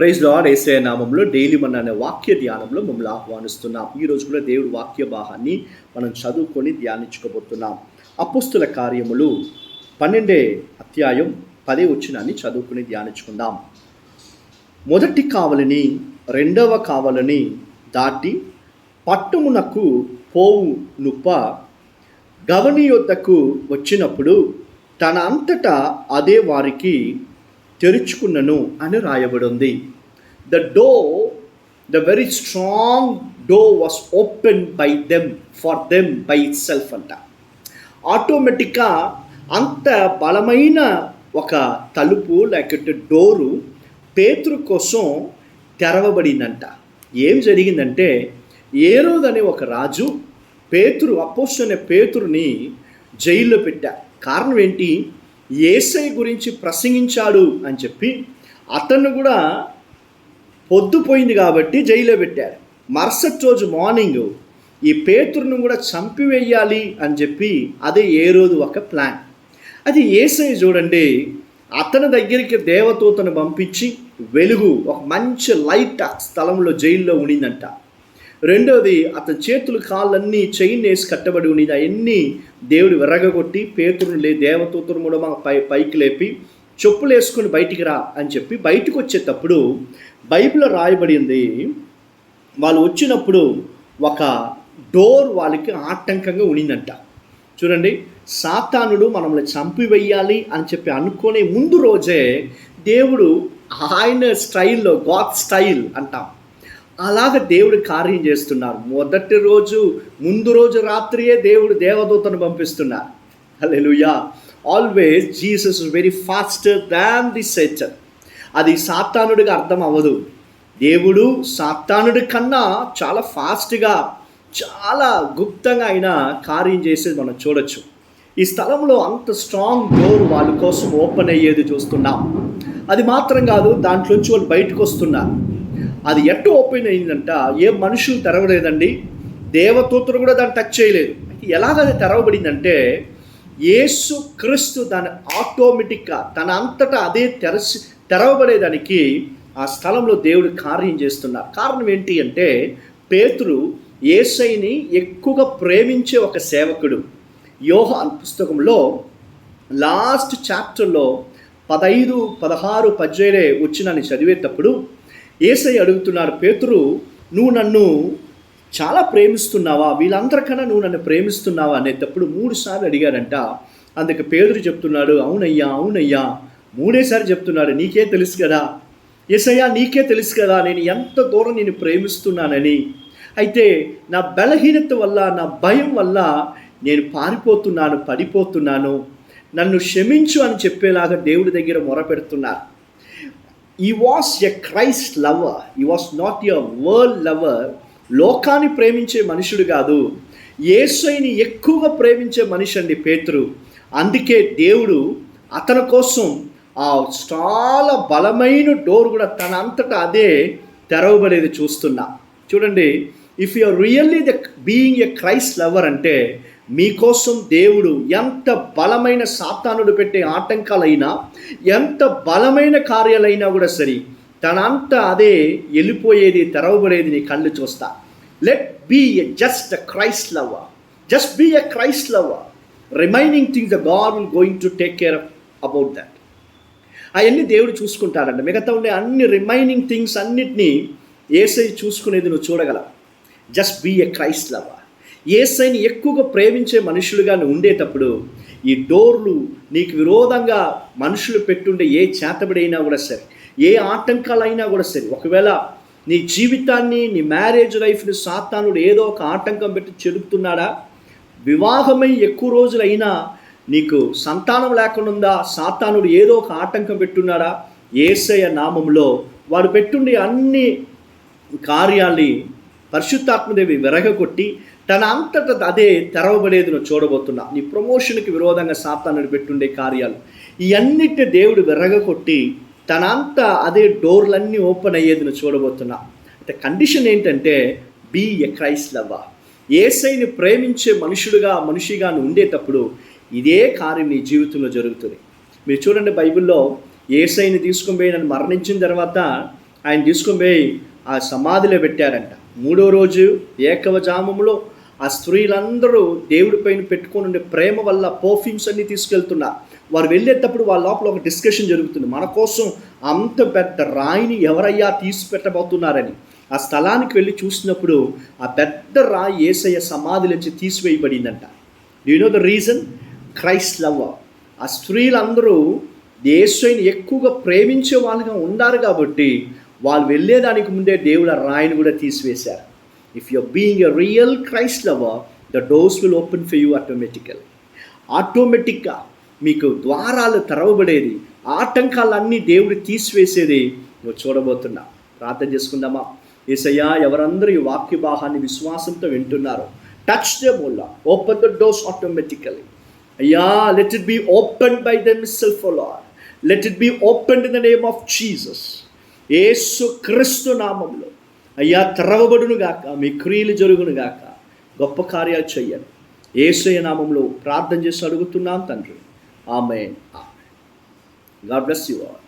Praise lord. యేసయ్య నామంలో daily మన అనే వాక్య ధ్యానంలో మమ్మల్ని ఆహ్వానిస్తున్నాం. ఈరోజు కూడా దేవుడి వాక్య భాగాన్ని మనం చదువుకొని ధ్యానించుకోబోతున్నాం. అపోస్తుల కార్యములు 12వ అధ్యాయం 10వ వచనాన్ని చదువుకుని ధ్యానించుకుందాం. మొదటి కావలిని రెండవ కావలిని దాటి పట్టణమునకు పోవు నుప్ప గవని యొద్దకు వచ్చినప్పుడు తన అంతటా అదే వారికి తెరుచుకున్నను అని రాయబడి ఉంది. The very strong door was open by them for them by it self అంట. ఆటోమేటిక్గా అంత బలమైన ఒక తలుపు లేకపోతే డోరు పేతురు కోసం తెరవబడిందంట. ఏం జరిగిందంటే, హేరోదు అనే ఒక రాజు అపోస్తలుడైన పేతురుని జైల్లో పెట్టారు. కారణం ఏంటి? యేసయ్య గురించి ప్రసంగించాడు అని చెప్పి అతన్ని కూడా పొద్దుపోయింది కాబట్టి జైల్లో పెట్టారు. మరుసటి రోజు మార్నింగ్ ఈ పేతురును కూడా చంపివేయాలి అని చెప్పి అదే హేరోదు ఒక ప్లాన్. అది యేసయ్య చూడండి, అతని దగ్గరికి దేవదూతను పంపించి వెలుగు ఒక మంచి లైట్ ఆ స్థలంలో జైల్లో ఉండిందంట. రెండోది, అతని చేతులు కాళ్ళన్నీ చైన్ వేసి కట్టబడి ఉన్నది. అవన్నీ దేవుడు విరగొట్టి పేతురుని దేవదూతను కూడా పైకి లేపి చెప్పులు వేసుకొని బయటికి రా అని చెప్పి బయటకు వచ్చేటప్పుడు బైబిల్లో రాయబడింది, వాళ్ళు వచ్చినప్పుడు ఒక డోర్ వాళ్ళకి ఆటంకంగా ఉండిందంట. చూడండి, సాతానుడు మనల్ని చంపివేయాలి అని చెప్పి అనుకునే ముందు రోజే దేవుడు ఆయన స్టైల్లో, గాడ్ స్టైల్ అంటాం, అలాగ దేవుడు కార్యం చేస్తున్నారు. ముందు రోజు రాత్రియే దేవుడు దేవదూతను పంపిస్తున్నారు. Hallelujah. Always Jesus is very faster than the Satan. అది సాతానుడిగా అర్థం అవ్వదు. దేవుడు సాతానుడి కన్నా చాలా ఫాస్ట్గా, చాలా గుప్తంగా ఆయన కార్యం చేసేది మనం చూడొచ్చు. ఈ స్థలంలో అంత స్ట్రాంగ్ డోర్ వాళ్ళ కోసం ఓపెన్ అయ్యేది చూస్తున్నాం. అది మాత్రం కాదు, దాంట్లోంచి వాళ్ళు బయటకు వస్తున్నారు. అది ఎట్టు ఓపెన్ అయిందంట, ఏ మనుషులు తెరవలేదండి, దేవదూతలు కూడా దాన్ని టచ్ చేయలేదు. ఎలాగది తెరవబడిందంటే, యేసు క్రీస్తు దాన్ని ఆటోమేటిక్గా తన అంతటా అదే తెరవబడేదానికి ఆ స్థలంలో దేవుడు కార్యం చేస్తున్నారు. కారణం ఏంటి అంటే, పేతురు యేసయ్యని ఎక్కువగా ప్రేమించే ఒక సేవకుడు. యోహాను పుస్తకంలో లాస్ట్ చాప్టర్లో 15, 16, 17 వచ్చినని చదివేటప్పుడు యేసయ్య అడుగుతున్నారు, పేతురు, నువ్వు నన్ను చాలా ప్రేమిస్తున్నావా? వీళ్ళందరికన్నా నువ్వు నన్ను ప్రేమిస్తున్నావా అనేటప్పుడు 3 సార్లు అడిగారంట. అందుకు పేతురు చెప్తున్నాడు, అవునయ్యా అవునయ్యా. 3వ సారి చెప్తున్నాడు, నీకే తెలుసు కదా యేసయ్యా, నీకే తెలుసు కదా నేను ఎంత దూరం నేను ప్రేమిస్తున్నానని. అయితే నా బలహీనత వల్ల, నా భయం వల్ల నేను పారిపోతున్నాను, పడిపోతున్నాను, నన్ను క్షమించు అని చెప్పేలాగా దేవుడి దగ్గర మొరపెడుతున్నారు. He was a Christ lover. He was not a world lover. లోకాన్ని ప్రేమించే మనుషుడు కాదు, యేసయ్యని ఎక్కువగా ప్రేమించే మనిషి అండి పేతురు. అందుకే దేవుడు అతని కోసం ఆ చాలా బలమైన డోర్ కూడా తన అంతటా అదే తెరవబడేది చూస్తున్నా. చూడండి, if you are really being a Christ lover అంటే మీకోసం దేవుడు ఎంత బలమైన సాతానుడు పెట్టే ఆటంకాలైనా, ఎంత బలమైన కార్యాలైనా కూడా సరే తనంతా అదే వెళ్ళిపోయేది, తెరవబడేది నీ కళ్ళు చూస్తా. Let be just a Christ lover. Just be a Christ lover. Remaining things the God will going to take care about that. అవన్నీ దేవుడు చూసుకుంటాడంట. మిగతా ఉండే అన్ని రిమైనింగ్ థింగ్స్ అన్నిటినీ యేసయ్య చూసుకునేది నువ్వు చూడగలవు. Just be a Christ lover. యేసయ్యని ఎక్కువగా ప్రేమించే మనుషులుగా నువ్వు ఉండేటప్పుడు ఈ డోర్లు నీకు విరోధంగా మనుషులు పెట్టుండే ఏ చేతబడైనా కూడా సరే, ఏ ఆటంకాలైనా కూడా సరే, ఒకవేళ నీ జీవితాన్ని, నీ మ్యారేజ్ లైఫ్ని సాతానుడు ఏదో ఒక ఆటంకం పెట్టి చెడుపుతున్నాడా, వివాహమై ఎక్కువ రోజులైనా నీకు సంతానం లేకుండా సాతానుడు ఏదో ఒక ఆటంకం పెట్టున్నాడా, యేసయ్య నామంలో వాడు పెట్టుండే అన్ని కార్యాల్ని పరిశుద్ధాత్మదేవి విరగొట్టి తన అంతటా అదే తెరవబడేది నువ్వు చూడబోతున్నా. నీ ప్రమోషన్కి విరోధంగా సాతానుడు పెట్టుండే కార్యాలు ఇవన్నిటిని దేవుడు విరగొట్టి తన అంతా అదే డోర్లన్నీ ఓపెన్ అయ్యేది నువ్వు చూడబోతున్నా. అయితే కండిషన్ ఏంటంటే, బీ ఎ క్రైస్ట్ లవర్. యేసయ్యని ప్రేమించే మనిషిగా నువ్వు ఉండేటప్పుడు ఇదే కార్యం నీ జీవితంలో జరుగుతుంది. మీరు చూడండి, బైబిల్లో యేసయ్యని తీసుకొని పోయి నన్ను మరణించిన తర్వాత ఆయన తీసుకొని పోయి ఆ సమాధిలో పెట్టారంట. 3వ రోజు ఏకవజామంలో ఆ స్త్రీలందరూ దేవుడి పైన పెట్టుకొని ఉండే ప్రేమ వల్ల పర్ఫ్యూమ్స్ అన్నీ తీసుకెళ్తున్నారు. వారు వెళ్ళేటప్పుడు వాళ్ళ లోపల ఒక డిస్కషన్ జరుగుతుంది, మన కోసం అంత పెద్ద రాయిని ఎవరయ్యా తీసి పెట్టబోతున్నారని. ఆ స్థలానికి వెళ్ళి చూసినప్పుడు ఆ పెద్ద రాయి యేసయ్య సమాధి నుంచి తీసివేయబడిందంట. Do you know the reason? Christ love. ఆ స్త్రీలందరూ యేసయ్యని ఎక్కువగా ప్రేమించే వాళ్ళుగా ఉన్నారు కాబట్టి వాళ్ళు వెళ్ళేదానికి ముందే దేవుడు ఆ రాయిని కూడా తీసివేశారు. If you are being a real Christ lover, the doors will open for you ఆటోమేటిక్గా మీకు ద్వారాలు తెరవబడేది, ఆటంకాలన్నీ దేవుడు తీసివేసేది నువ్వు చూడబోతున్నా. ప్రార్థన చేసుకుందామా? యేసయ్యా, ఎవరందరూ ఈ వాక్య భాగాన్ని విశ్వాసంతో వింటున్నారో touch them O Lord, open the doors automatically. అయ్యా, let it be open by themself O Lord, let it be open in the name of Jesus. యేసు క్రీస్తు నామములో అయ్యా తెరవబడును గాక, మీ క్రియలు జరుగును గాక, గొప్ప కార్యాలు చెయ్యండి. యేసయ్య నామములో ప్రార్థన చేసి అడుగుతున్నాం తండ్రి. Amen. God bless you all.